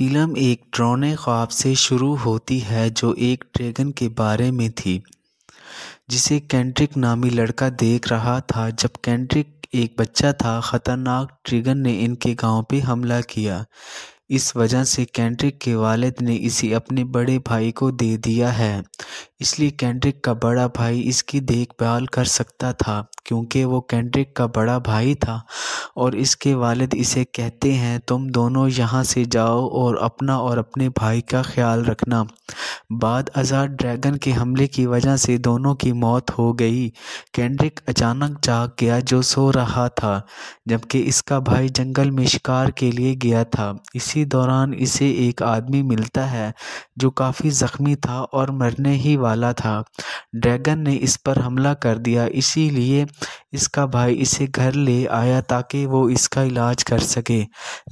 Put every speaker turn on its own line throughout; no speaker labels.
Film एक डरावने ख्वाब से शुरू होती है जो एक ड्रैगन के बारे में थी जिसे केंड्रिक नामी लड़का देख रहा था। जब केंड्रिक एक बच्चा था, खतरनाक ड्रैगन ने इनके गांव पे हमला किया। इस वजह से केंड्रिक के वालिद ने इसे अपने बड़े भाई को दे दिया है। इसलिए केंड्रिक का बड़ा भाई इसकी देखभाल कर सकता था क्योंकि वो केंड्रिक का बड़ा भाई था। और इसके वालिद इसे कहते हैं, तुम दोनों यहाँ से जाओ और अपना और अपने भाई का ख्याल रखना। बाद अज़ार ड्रैगन के हमले की वजह से दोनों की मौत हो गई। केंड्रिक अचानक जाग गया जो सो रहा था, जबकि इसका भाई जंगल में शिकार के लिए गया था। इसी दौरान इसे एक आदमी मिलता है जो काफ़ी ज़ख्मी था और मरने ही वाला था। ड्रैगन ने इस पर हमला कर दिया, इसीलिए इसका भाई इसे घर ले आया ताकि वो इसका इलाज कर सके।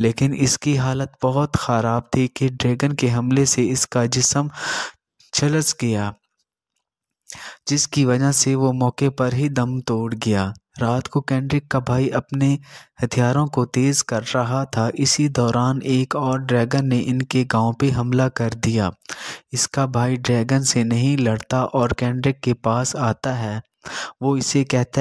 लेकिन इसकी हालत बहुत ख़राब थी कि ड्रैगन के हमले से इसका जिस्म झुलस गया, जिसकी वजह से वो मौके पर ही दम तोड़ गया। रात को केंड्रिक का भाई अपने हथियारों को तेज़ कर रहा था। इसी दौरान एक और ड्रैगन ने इनके गांव पे हमला कर दिया। इसका भाई ड्रैगन से नहीं लड़ता और केंड्रिक के पास आता है। वो इसे कहता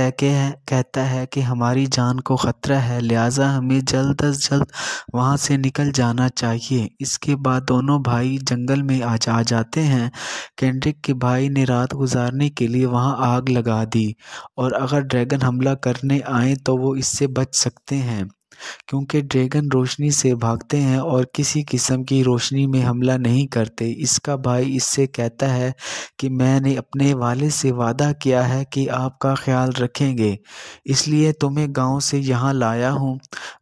है कि हमारी जान को ख़तरा है, लिहाजा हमें जल्द अज जल्द वहाँ से निकल जाना चाहिए। इसके बाद दोनों भाई जंगल में आ जाते हैं। केंड्रिक के भाई ने रात गुजारने के लिए वहाँ आग लगा दी और अगर ड्रैगन हमला करने आए तो वो इससे बच सकते हैं क्योंकि ड्रैगन रोशनी से भागते हैं और किसी किस्म की रोशनी में हमला नहीं करते। इसका भाई इससे कहता है कि मैंने अपने वालिद से वादा किया है कि आपका ख्याल रखेंगे, इसलिए तुम्हें गांव से यहाँ लाया हूँ।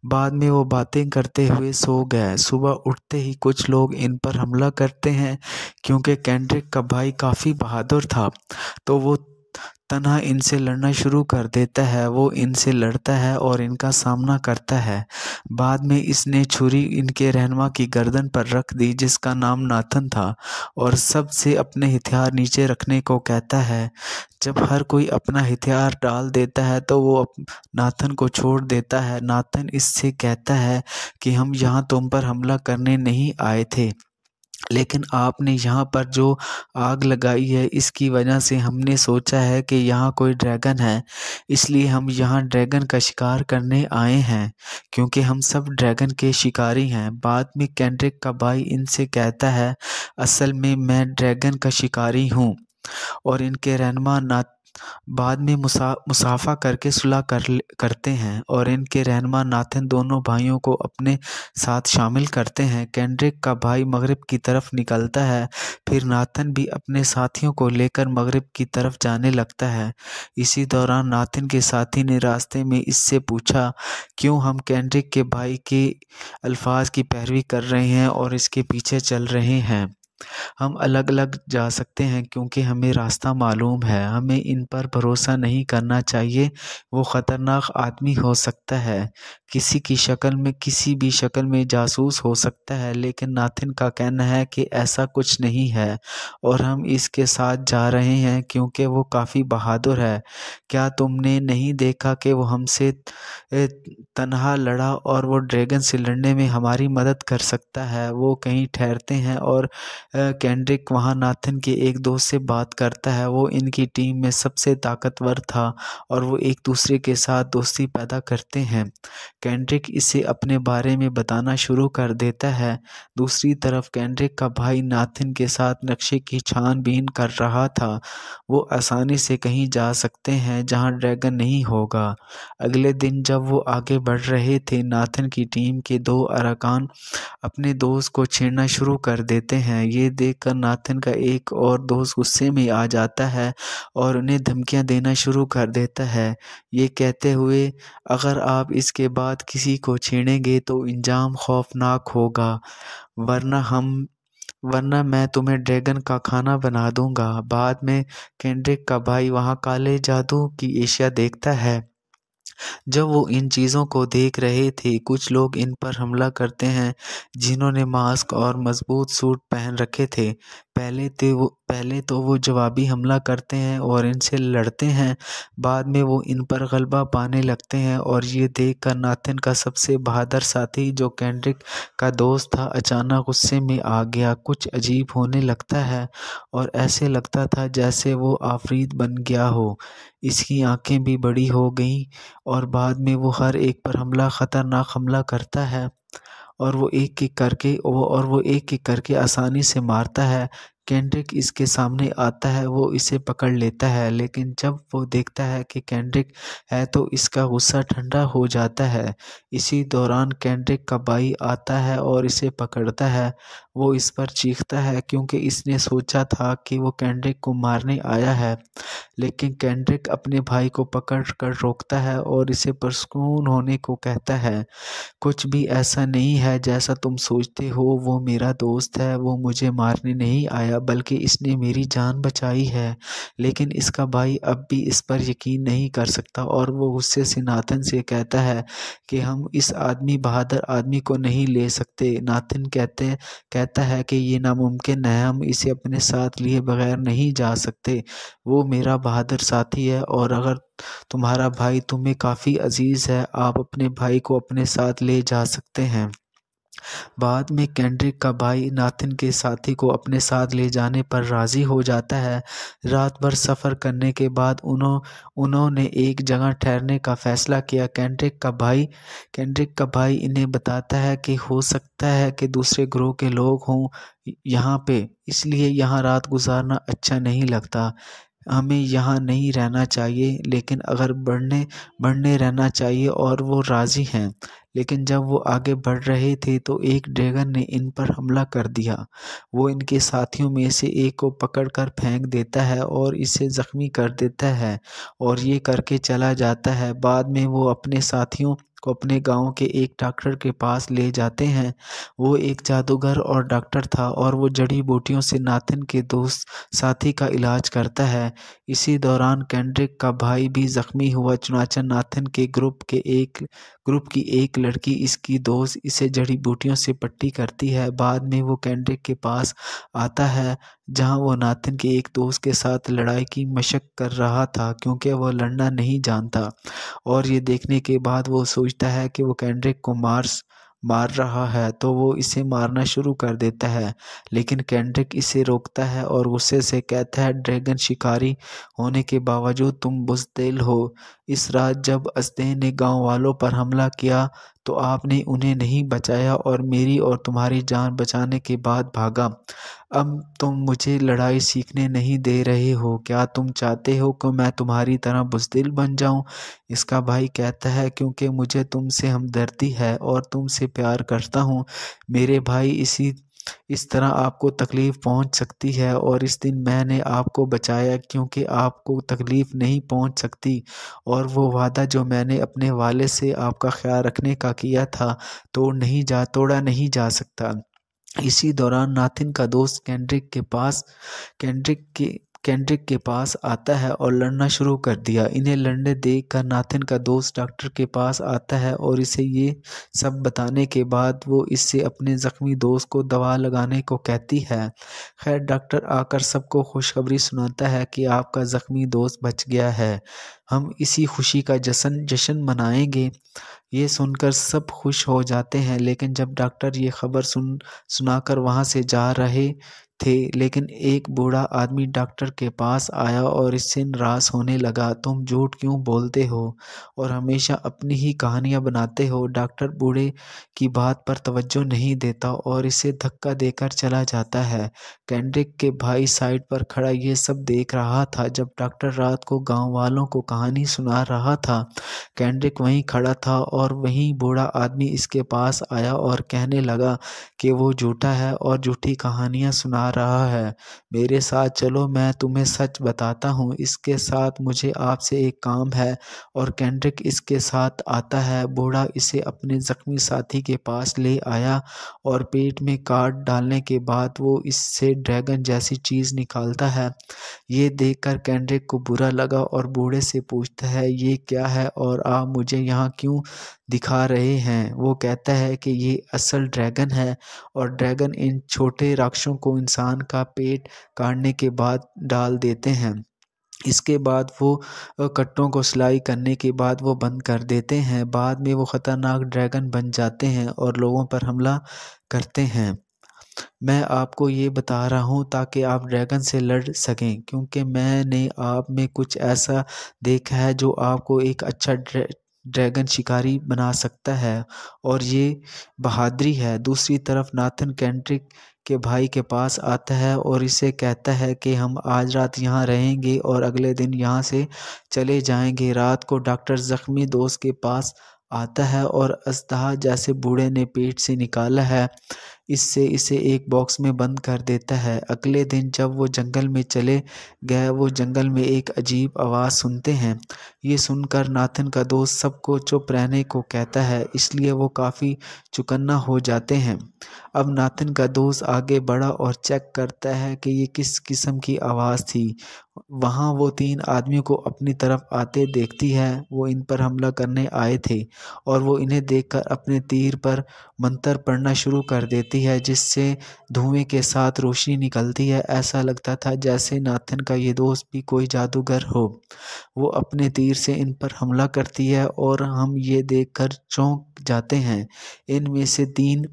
बाद में वो बातें करते हुए सो गए। सुबह उठते ही कुछ लोग इन पर हमला करते हैं। क्योंकि केंड्रिक का भाई काफ़ी बहादुर था तो वो तन्हा इनसे लड़ना शुरू कर देता है। वो इनसे लड़ता है और इनका सामना करता है। बाद में इसने छुरी इनके रहनुमा की गर्दन पर रख दी जिसका नाम नाथन था और सबसे अपने हथियार नीचे रखने को कहता है। जब हर कोई अपना हथियार डाल देता है तो वो नाथन को छोड़ देता है। नाथन इससे कहता है कि हम यहाँ तुम पर हमला करने नहीं आए थे, लेकिन आपने यहाँ पर जो आग लगाई है इसकी वजह से हमने सोचा है कि यहाँ कोई ड्रैगन है, इसलिए हम यहाँ ड्रैगन का शिकार करने आए हैं क्योंकि हम सब ड्रैगन के शिकारी हैं। बाद में केंड्रिक का भाई इनसे कहता है, असल में मैं ड्रैगन का शिकारी हूँ। और इनके रहनुमा बाद में मुसाफा करके सुलह करते हैं और इनके रहनुमा नाथन दोनों भाइयों को अपने साथ शामिल करते हैं। केंड्रिक का भाई मगरिब की तरफ निकलता है, फिर नाथन भी अपने साथियों को लेकर मगरिब की तरफ जाने लगता है। इसी दौरान नाथन के साथी ने रास्ते में इससे पूछा, क्यों हम केंड्रिक के भाई के अल्फाज की पैरवी कर रहे हैं और इसके पीछे चल रहे हैं। हम अलग अलग जा सकते हैं क्योंकि हमें रास्ता मालूम है। हमें इन पर भरोसा नहीं करना चाहिए, वो ख़तरनाक आदमी हो सकता है, किसी भी शक्ल में जासूस हो सकता है। लेकिन नाथन का कहना है कि ऐसा कुछ नहीं है और हम इसके साथ जा रहे हैं क्योंकि वो काफ़ी बहादुर है। क्या तुमने नहीं देखा कि वो हमसे तन्हा लड़ा और वो ड्रैगन से लड़ने में हमारी मदद कर सकता है। वो कहीं ठहरते हैं और केंड्रिक वहाँ नाथन के एक दोस्त से बात करता है। वो इनकी टीम में सबसे ताकतवर था और वो एक दूसरे के साथ दोस्ती पैदा करते हैं। केंड्रिक इसे अपने बारे में बताना शुरू कर देता है। दूसरी तरफ केंड्रिक का भाई नाथन के साथ नक्शे की छानबीन कर रहा था। वो आसानी से कहीं जा सकते हैं जहाँ ड्रैगन नहीं होगा। अगले दिन जब वो आगे बढ़ रहे थे, नाथन की टीम के 2 अरकान अपने दोस्त को छेड़ना शुरू कर देते हैं। ये देखकर नाथन का एक और दोस्त गुस्से में आ जाता है और उन्हें धमकियां देना शुरू कर देता है, ये कहते हुए, अगर आप इसके बाद किसी को छेड़ेंगे तो इंजाम खौफनाक होगा, वरना मैं तुम्हें ड्रैगन का खाना बना दूंगा। बाद में केंड्रिक का भाई वहाँ काले जादू की एशिया देखता है। जब वो इन चीज़ों को देख रहे थे, कुछ लोग इन पर हमला करते हैं जिन्होंने मास्क और मजबूत सूट पहन रखे थे। पहले तो वो जवाबी हमला करते हैं और इनसे लड़ते हैं, बाद में वो इन पर गलबा पाने लगते हैं और ये देखकर नाथन का सबसे बहादुर साथी जो केंड्रिक का दोस्त था अचानक गुस्से में आ गया। कुछ अजीब होने लगता है और ऐसे लगता था जैसे वो आफरीत बन गया हो। इसकी आंखें भी बड़ी हो गईं और बाद में वो हर एक पर खतरनाक हमला करता है और वो एक एक करके आसानी से मारता है। केंड्रिक इसके सामने आता है, वो इसे पकड़ लेता है, लेकिन जब वो देखता है कि केंड्रिक है तो इसका गुस्सा ठंडा हो जाता है। इसी दौरान केंड्रिक का भाई आता है और इसे पकड़ता है। वो इस पर चीखता है क्योंकि इसने सोचा था कि वो केंड्रिक को मारने आया है, लेकिन केंड्रिक अपने भाई को पकड़ कर रोकता है और इसे पुरस्कून होने को कहता है। कुछ भी ऐसा नहीं है जैसा तुम सोचते हो, वो मेरा दोस्त है, वो मुझे मारने नहीं आया बल्कि इसने मेरी जान बचाई है। लेकिन इसका भाई अब भी इस पर यकीन नहीं कर सकता और वो गुस्से से नाथन से कहता है कि हम इस बहादुर आदमी को नहीं ले सकते। नाथन कहता है कि ये नामुमकिन है, हम इसे अपने साथ लिए बगैर नहीं जा सकते। वो मेरा बहादुर साथी है और अगर तुम्हारा भाई तुम्हें काफ़ी अजीज़ है, आप अपने भाई को अपने साथ ले जा सकते हैं। बाद में केंड्रिक का भाई नाथन के साथी को अपने साथ ले जाने पर राज़ी हो जाता है। रात भर सफ़र करने के बाद उन्होंने एक जगह ठहरने का फ़ैसला किया। केंड्रिक का भाई इन्हें बताता है कि हो सकता है कि दूसरे ग्रोह के लोग हों यहाँ पे, इसलिए यहाँ रात गुजारना अच्छा नहीं लगता। हमें यहाँ नहीं रहना चाहिए, लेकिन अगर बढ़ने रहना चाहिए और वो राज़ी हैं। लेकिन जब वो आगे बढ़ रहे थे तो एक ड्रैगन ने इन पर हमला कर दिया। वो इनके साथियों में से एक को पकड़कर फेंक देता है और इसे ज़ख्मी कर देता है और ये करके चला जाता है। बाद में वो अपने साथियों को अपने गांव के एक डॉक्टर के पास ले जाते हैं। वो एक जादूगर और डॉक्टर था और वो जड़ी बूटियों से नाथन के दोस्त साथी का इलाज करता है। इसी दौरान केंड्रिक का भाई भी जख्मी हुआ। चुनाचा नाथन के ग्रुप की एक लड़की इसकी दोस्त इसे जड़ी बूटियों से पट्टी करती है। बाद में वो केंड्रिक के पास आता है जहां वो नाथन के एक दोस्त के साथ लड़ाई की मशक कर रहा था क्योंकि वो लड़ना नहीं जानता और ये देखने के बाद वो सोचता है कि वो केंड्रिक को मार रहा है तो वो इसे मारना शुरू कर देता है, लेकिन केंड्रिक इसे रोकता है और गुस्से से कहता है ड्रैगन शिकारी होने के बावजूद तुम बुज़दिल हो। इस रात जब अस्दे ने गांव वालों पर हमला किया तो आपने उन्हें नहीं बचाया और मेरी और तुम्हारी जान बचाने के बाद भागा। अब तुम मुझे लड़ाई सीखने नहीं दे रहे हो। क्या तुम चाहते हो कि मैं तुम्हारी तरह बुज़दिल बन जाऊं? इसका भाई कहता है क्योंकि मुझे तुमसे हमदर्दी है और तुमसे प्यार करता हूँ। मेरे भाई इस तरह आपको तकलीफ़ पहुंच सकती है और इस दिन मैंने आपको बचाया क्योंकि आपको तकलीफ़ नहीं पहुंच सकती और वो वादा जो मैंने अपने वालिद से आपका ख्याल रखने का किया था तोड़ा नहीं जा सकता। इसी दौरान नाथिन का दोस्त केंड्रिक के पास आता है और लड़ना शुरू कर दिया। इन्हें लड़ने देखकर नाथिन का दोस्त डॉक्टर के पास आता है और इसे ये सब बताने के बाद वो इससे अपने ज़ख्मी दोस्त को दवा लगाने को कहती है। खैर डॉक्टर आकर सबको खुशखबरी सुनाता है कि आपका ज़ख्मी दोस्त बच गया है। हम इसी खुशी का जश्न मनाएंगे। ये सुनकर सब खुश हो जाते हैं, लेकिन जब डॉक्टर ये खबर सुनाकर वहाँ से जा रहे थे, लेकिन एक बूढ़ा आदमी डॉक्टर के पास आया और इससे नाराज़ होने लगा। तुम झूठ क्यों बोलते हो और हमेशा अपनी ही कहानियाँ बनाते हो? डॉक्टर बूढ़े की बात पर तवज्जो नहीं देता और इसे धक्का देकर चला जाता है। केंड्रिक के भाई साइड पर खड़ा ये सब देख रहा था। जब डॉक्टर रात को गांव वालों को कहानी सुना रहा था, केंड्रिक वहीं खड़ा था और वहीं बूढ़ा आदमी इसके पास आया और कहने लगा कि वो झूठा है और झूठी कहानियाँ सुना रहा है। मेरे साथ चलो, मैं तुम्हें सच बताता हूँ। इसके साथ मुझे आपसे एक काम है और केंड्रिक इसके साथ आता है। बूढ़ा इसे अपने ज़ख्मी साथी के पास ले आया और पेट में काट डालने के बाद वो इससे ड्रैगन जैसी चीज़ निकालता है। ये देखकर केंड्रिक को बुरा लगा और बूढ़े से पूछता है ये क्या है और आप मुझे यहाँ क्यों दिखा रहे हैं। वो कहता है कि ये असल ड्रैगन है और ड्रैगन इन छोटे राक्षसों को इंसान का पेट काटने के बाद डाल देते हैं। इसके बाद वो कट्टों को सिलाई करने के बाद वो बंद कर देते हैं। बाद में वो ख़तरनाक ड्रैगन बन जाते हैं और लोगों पर हमला करते हैं। मैं आपको ये बता रहा हूँ ताकि आप ड्रैगन से लड़ सकें, क्योंकि मैंने आप में कुछ ऐसा देखा है जो आपको एक अच्छा ड्रैगन शिकारी बना सकता है, और ये बहादुरी है। दूसरी तरफ नाथन केंड्रिक के भाई के पास आता है और इसे कहता है कि हम आज रात यहाँ रहेंगे और अगले दिन यहाँ से चले जाएंगे। रात को डॉक्टर जख्मी दोस्त के पास आता है और अजदहा जैसे बूढ़े ने पेट से निकाला है इससे इसे एक बॉक्स में बंद कर देता है। अगले दिन जब वो जंगल में चले गए, वो जंगल में एक अजीब आवाज़ सुनते हैं। ये सुनकर नाथन का दोस्त सबको चुप रहने को कहता है, इसलिए वो काफ़ी चौकन्ना हो जाते हैं। अब नाथन का दोस्त आगे बढ़ा और चेक करता है कि ये किस किस्म की आवाज़ थी। वहाँ वो 3 आदमियों को अपनी तरफ आते देखती है। वो इन पर हमला करने आए थे और वो इन्हें देखकर अपने तीर पर मंत्र पढ़ना शुरू कर देती है, जिससे धुएं के साथ रोशनी निकलती है। ऐसा लगता था जैसे नाथन का ये दोस्त भी कोई जादूगर हो। वो अपने तीर से इन पर हमला करती है और हम ये देखकर चौंक जाते हैं। इनमें से 3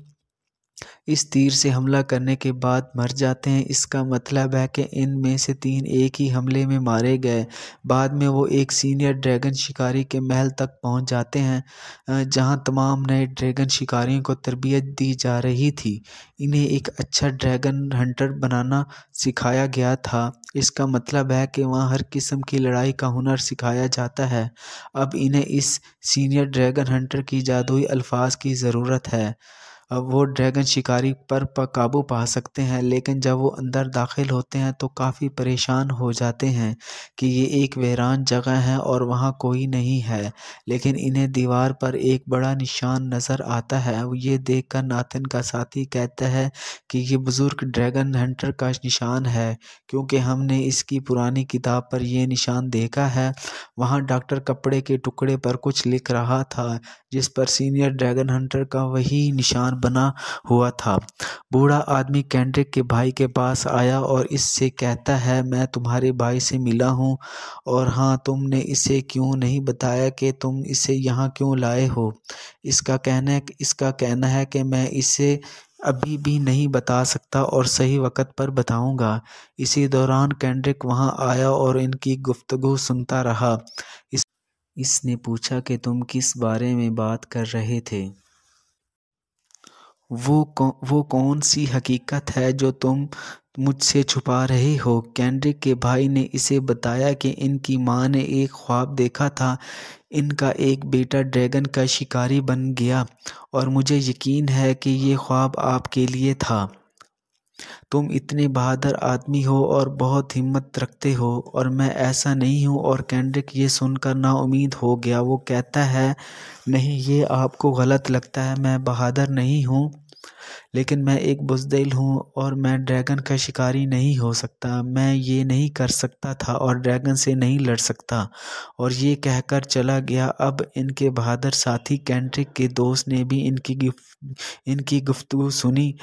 इस तीर से हमला करने के बाद मर जाते हैं। इसका मतलब है कि इनमें से 3 एक ही हमले में मारे गए। बाद में वो एक सीनियर ड्रैगन शिकारी के महल तक पहुंच जाते हैं, जहां तमाम नए ड्रैगन शिकारियों को तरबियत दी जा रही थी। इन्हें एक अच्छा ड्रैगन हंटर बनाना सिखाया गया था। इसका मतलब है कि वहाँ हर किस्म की लड़ाई का हुनर सिखाया जाता है। अब इन्हें इस सीनियर ड्रैगन हंटर की जादुई अल्फाज की ज़रूरत है। अब वो ड्रैगन शिकारी पर काबू पा सकते हैं, लेकिन जब वो अंदर दाखिल होते हैं तो काफ़ी परेशान हो जाते हैं कि ये एक वीरान जगह है और वहाँ कोई नहीं है। लेकिन इन्हें दीवार पर एक बड़ा निशान नज़र आता है। ये देखकर नाथन का साथी कहता है कि ये बुज़ुर्ग ड्रैगन हंटर का निशान है, क्योंकि हमने इसकी पुरानी किताब पर ये निशान देखा है। वहाँ डॉक्टर कपड़े के टुकड़े पर कुछ लिख रहा था, जिस पर सीनियर ड्रैगन हंटर का वही निशान बना हुआ था। बूढ़ा आदमी केंड्रिक के भाई के पास आया और इससे कहता है, मैं तुम्हारे भाई से मिला हूँ, और हाँ, तुमने इसे क्यों नहीं बताया कि तुम इसे यहाँ क्यों लाए हो। इसका कहना है कि मैं इसे अभी भी नहीं बता सकता और सही वक्त पर बताऊंगा। इसी दौरान केंड्रिक वहाँ आया और इनकी गुफ्तगू सुनता रहा। इसने पूछा कि तुम किस बारे में बात कर रहे थे। वो कौन सी हकीकत है जो तुम मुझसे छुपा रहे हो। केंड्रिक के भाई ने इसे बताया कि इनकी माँ ने एक ख्वाब देखा था। इनका एक बेटा ड्रैगन का शिकारी बन गया और मुझे यकीन है कि ये ख्वाब आपके लिए था। तुम इतने बहादुर आदमी हो और बहुत हिम्मत रखते हो, और मैं ऐसा नहीं हूँ। और केंड्रिक ये सुनकर नाउम्मीद हो गया। वो कहता है, नहीं, ये आपको गलत लगता है। मैं बहादुर नहीं हूँ, लेकिन मैं एक बुज़दिल हूँ और मैं ड्रैगन का शिकारी नहीं हो सकता। मैं ये नहीं कर सकता था और ड्रैगन से नहीं लड़ सकता। और ये कहकर चला गया। अब इनके बहादुर साथी केंड्रिक के दोस्त ने भी इनकी गुफ्तगू सुनी।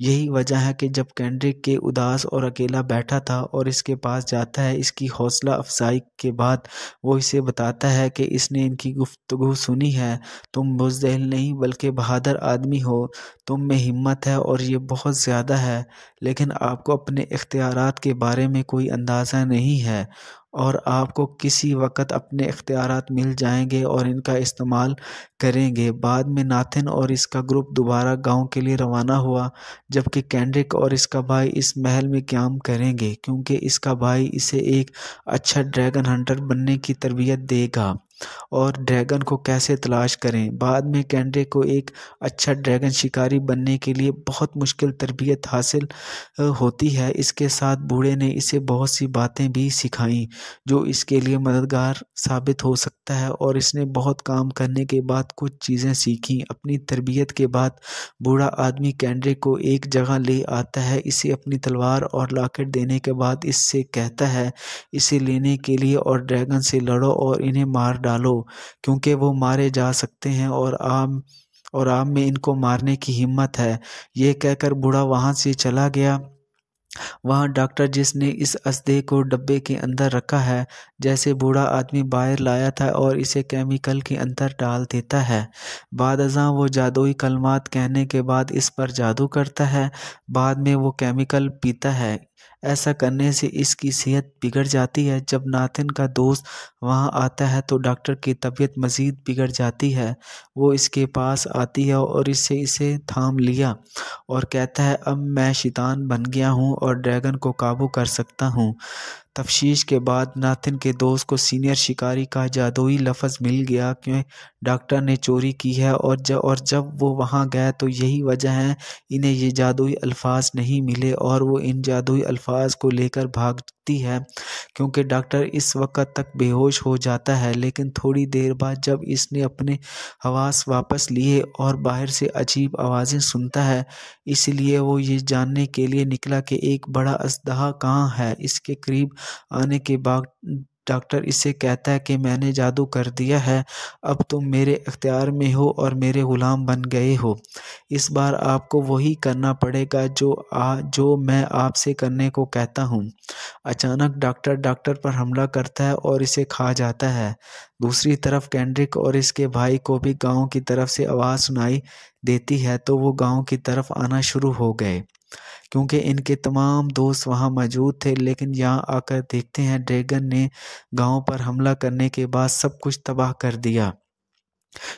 यही वजह है कि जब केंड्रिक के उदास और अकेला बैठा था और इसके पास जाता है, इसकी हौसला अफजाई के बाद वो इसे बताता है कि इसने इनकी गुफ्तगू सुनी है। तुम बुज़दिल नहीं बल्कि बहादुर आदमी हो। तुम में हिम्मत है और ये बहुत ज़्यादा है, लेकिन आपको अपने इख्तियारात के बारे में कोई अंदाज़ा नहीं है, और आपको किसी वक्त अपने इख्तियारात मिल जाएंगे और इनका इस्तेमाल करेंगे। बाद में नाथन और इसका ग्रुप दोबारा गांव के लिए रवाना हुआ, जबकि केंड्रिक और इसका भाई इस महल में क़याम करेंगे, क्योंकि इसका भाई इसे एक अच्छा ड्रैगन हंटर बनने की तरबियत देगा और ड्रैगन को कैसे तलाश करें। बाद में केंड्रिक को एक अच्छा ड्रैगन शिकारी बनने के लिए बहुत मुश्किल तरबियत हासिल होती है। इसके साथ बूढ़े ने इसे बहुत सी बातें भी सिखाई जो इसके लिए मददगार साबित हो सकता है, और इसने बहुत काम करने के बाद कुछ चीज़ें सीखी। अपनी तरबियत के बाद बूढ़ा आदमी केंड्रिक को एक जगह ले आता है। इसे अपनी तलवार और लॉकेट देने के बाद इससे कहता है, इसे लेने के लिए और ड्रैगन से लड़ो और इन्हें मार डालो। डालो क्योंकि वो मारे जा सकते हैं और आप में इनको मारने की हिम्मत है। ये कहकर बूढ़ा वहाँ से चला गया। वहाँ डॉक्टर जिसने इस अस्दे को डब्बे के अंदर रखा है जैसे बूढ़ा आदमी बाहर लाया था और इसे केमिकल के अंदर डाल देता है। बाद अज़ां वो जादुई कलमात कहने के बाद इस पर जादू करता है। बाद में वो केमिकल पीता है। ऐसा करने से इसकी सेहत बिगड़ जाती है। जब नाथन का दोस्त वहाँ आता है तो डॉक्टर की तबीयत मज़ीद बिगड़ जाती है। वो इसके पास आती है और इसे थाम लिया और कहता है अब मैं शैतान बन गया हूँ और ड्रैगन को काबू कर सकता हूँ। तफ्तीश के बाद नाथन के दोस्त को सीनियर शिकारी का जादुई लफ्ज़ मिल गया कि डॉक्टर ने चोरी की है और जब वो वहाँ गए तो यही वजह है इन्हें ये जादुई अल्फाज नहीं मिले और वो इन जादुई अल्फाज को लेकर भागती है क्योंकि डॉक्टर इस वक्त तक बेहोश हो जाता है। लेकिन थोड़ी देर बाद जब इसने अपने हवास वापस लिए और बाहर से अजीब आवाज़ें सुनता है इसलिए वो ये जानने के लिए निकला कि एक बड़ा अजदहा कहाँ है। इसके करीब आने के बाद डॉक्टर इससे कहता है कि मैंने जादू कर दिया है, अब तुम मेरे इख्तियार में हो और मेरे ग़ुलाम बन गए हो। इस बार आपको वही करना पड़ेगा जो मैं आपसे करने को कहता हूँ। अचानक डॉक्टर पर हमला करता है और इसे खा जाता है। दूसरी तरफ केंड्रिक और इसके भाई को भी गांव की तरफ से आवाज़ सुनाई देती है तो वो गांव की तरफ आना शुरू हो गए क्योंकि इनके तमाम दोस्त वहां मौजूद थे। लेकिन यहां आकर देखते हैं ड्रैगन ने गांव पर हमला करने के बाद सब कुछ तबाह कर दिया।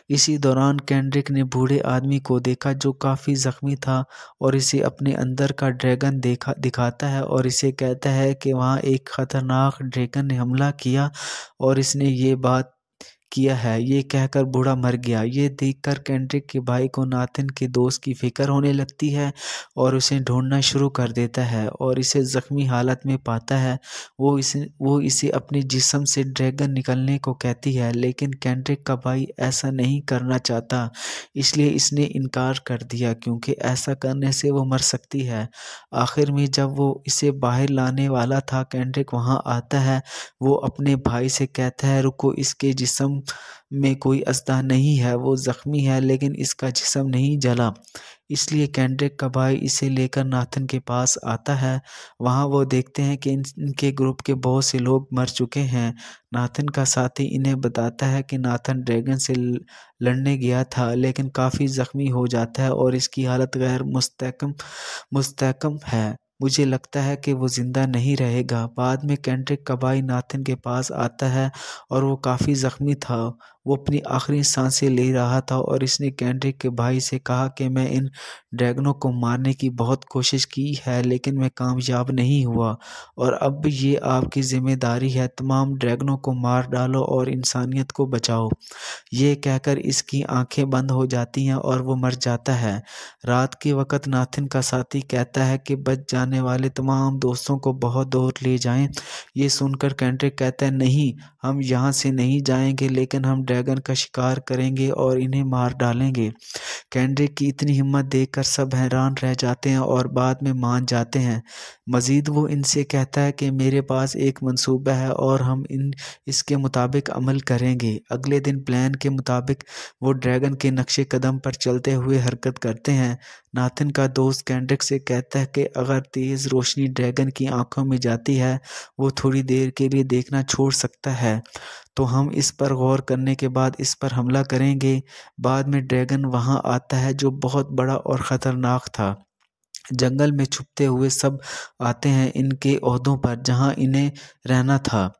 इसी दौरान केंड्रिक ने बूढ़े आदमी को देखा जो काफ़ी ज़ख्मी था और इसे अपने अंदर का ड्रैगन दिखाता है और इसे कहता है कि वहाँ एक ख़तरनाक ड्रैगन ने हमला किया और इसने ये बात किया है। ये कहकर बूढ़ा मर गया। ये देखकर केंड्रिक के भाई को नाथन के दोस्त की फिक्र होने लगती है और उसे ढूंढना शुरू कर देता है और इसे ज़ख्मी हालत में पाता है। वो इसे अपने जिस्म से ड्रैगन निकलने को कहती है लेकिन केंड्रिक का भाई ऐसा नहीं करना चाहता इसलिए इसने इनकार कर दिया क्योंकि ऐसा करने से वो मर सकती है। आखिर में जब वो इसे बाहर लाने वाला था केंड्रिक वहाँ आता है। वो अपने भाई से कहता है रुको, इसके जिस्म में कोई अस्तः नहीं है, वो ज़ख्मी है लेकिन इसका जिस्म नहीं जला। इसलिए केंड्रिक का भाई इसे लेकर नाथन के पास आता है। वहाँ वो देखते हैं कि इनके ग्रुप के बहुत से लोग मर चुके हैं। नाथन का साथी इन्हें बताता है कि नाथन ड्रैगन से लड़ने गया था लेकिन काफ़ी ज़ख्मी हो जाता है और इसकी हालत गैर मुस्तहकम है। मुझे लगता है कि वो ज़िंदा नहीं रहेगा। बाद में केंड्रिक का भाई नाथन के पास आता है और वो काफ़ी ज़ख्मी था। वो अपनी आखिरी सांसें ले रहा था और इसने केंड्रिक के भाई से कहा कि मैं इन ड्रैगनों को मारने की बहुत कोशिश की है लेकिन मैं कामयाब नहीं हुआ और अब ये आपकी ज़िम्मेदारी है, तमाम ड्रैगनों को मार डालो और इंसानियत को बचाओ। ये कहकर इसकी आंखें बंद हो जाती हैं और वो मर जाता है। रात के वक्त नाथन का साथी कहता है कि बच जाने वाले तमाम दोस्तों को बहुत दूर ले जाएं। ये सुनकर केंड्रिक कहता है नहीं, हम यहाँ से नहीं जाएंगे लेकिन हम ड्रैगन का शिकार करेंगे और इन्हें मार डालेंगे। केंड्रिक की इतनी हिम्मत देखकर सब हैरान रह जाते हैं और बाद में मान जाते हैं। मज़ीद वो इनसे कहता है कि मेरे पास एक मंसूबा है और हम इसके मुताबिक अमल करेंगे। अगले दिन प्लान के मुताबिक वो ड्रैगन के नक्शे कदम पर चलते हुए हरकत करते हैं। नाथन का दोस्त केंड्रिक से कहता है कि अगर तेज़ रोशनी ड्रैगन की आंखों में जाती है वो थोड़ी देर के लिए देखना छोड़ सकता है, तो हम इस पर गौर करने के बाद इस पर हमला करेंगे। बाद में ड्रैगन वहां आता है जो बहुत बड़ा और ख़तरनाक था। जंगल में छुपते हुए सब आते हैं इनके ओहदों पर जहां इन्हें रहना था।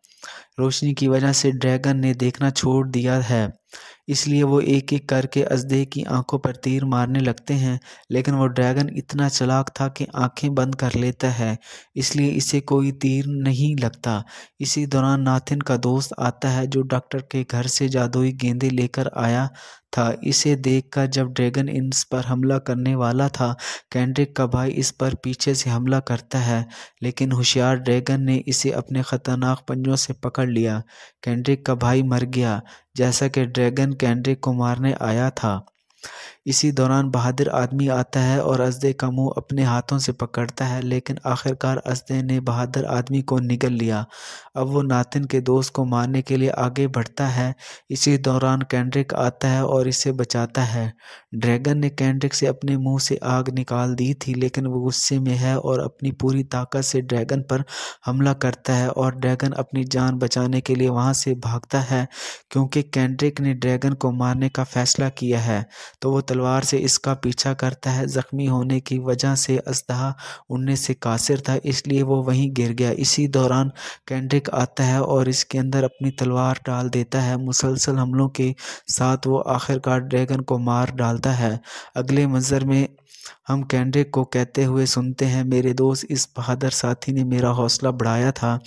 रोशनी की वजह से ड्रैगन ने देखना छोड़ दिया है इसलिए वो एक एक करके अजदे की आंखों पर तीर मारने लगते हैं लेकिन वो ड्रैगन इतना चालाक था कि आंखें बंद कर लेता है इसलिए इसे कोई तीर नहीं लगता। इसी दौरान नाथन का दोस्त आता है जो डॉक्टर के घर से जादुई गेंदें लेकर आया था। इसे देखकर जब ड्रैगन इस पर हमला करने वाला था केंड्रिक का भाई इस पर पीछे से हमला करता है लेकिन होशियार ड्रैगन ने इसे अपने ख़तरनाक पंजों से पकड़ लिया। केंड्रिक का भाई मर गया जैसा कि ड्रैगन केंड्रिक को मारने आया था। इसी दौरान बहादुर आदमी आता है और असदे का मुंह अपने हाथों से पकड़ता है, लेकिन आखिरकार असदे ने बहादुर आदमी को निगल लिया। अब वो नातिन के दोस्त को मारने के लिए आगे बढ़ता है। इसी दौरान केंड्रिक आता है और इसे बचाता है। ड्रैगन ने केंड्रिक से अपने मुंह से आग निकाल दी थी, लेकिन वो गुस्से में है और अपनी पूरी ताकत से ड्रैगन पर हमला करता है और ड्रैगन अपनी जान बचाने के लिए वहां से भागता है। क्योंकि केंड्रिक ने ड्रैगन को मारने का फैसला किया है, तो वो तलवार से इसका पीछा करता है। जख्मी होने की वजह से अजदहा उड़ने से कासिर था, इसलिए वो वहीं गिर गया। इसी दौरान केंड्रिक आता है और इसके अंदर अपनी तलवार डाल देता है। मुसलसल हमलों के साथ वो आखिरकार ड्रैगन को मार डालता है। अगले मंजर में हम केंड्रिक को कहते हुए सुनते हैं, मेरे दोस्त इस बहादुर साथी ने मेरा हौसला बढ़ाया था।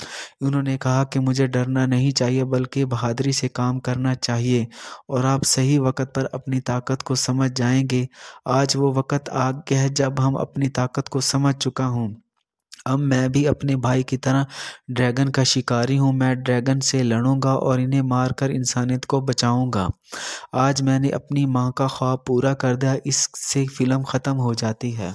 उन्होंने कहा कि मुझे डरना नहीं चाहिए बल्कि बहादुरी से काम करना चाहिए और आप सही वक्त पर अपनी ताकत को समझ जाएंगे। आज वो वक्त आ गया है जब हम अपनी ताकत को समझ चुका हूँ। अब मैं भी अपने भाई की तरह ड्रैगन का शिकारी हूँ। मैं ड्रैगन से लड़ूंगा और इन्हें मारकर इंसानियत को बचाऊंगा। आज मैंने अपनी माँ का ख्वाब पूरा कर दिया। इससे फिल्म ख़त्म हो जाती है।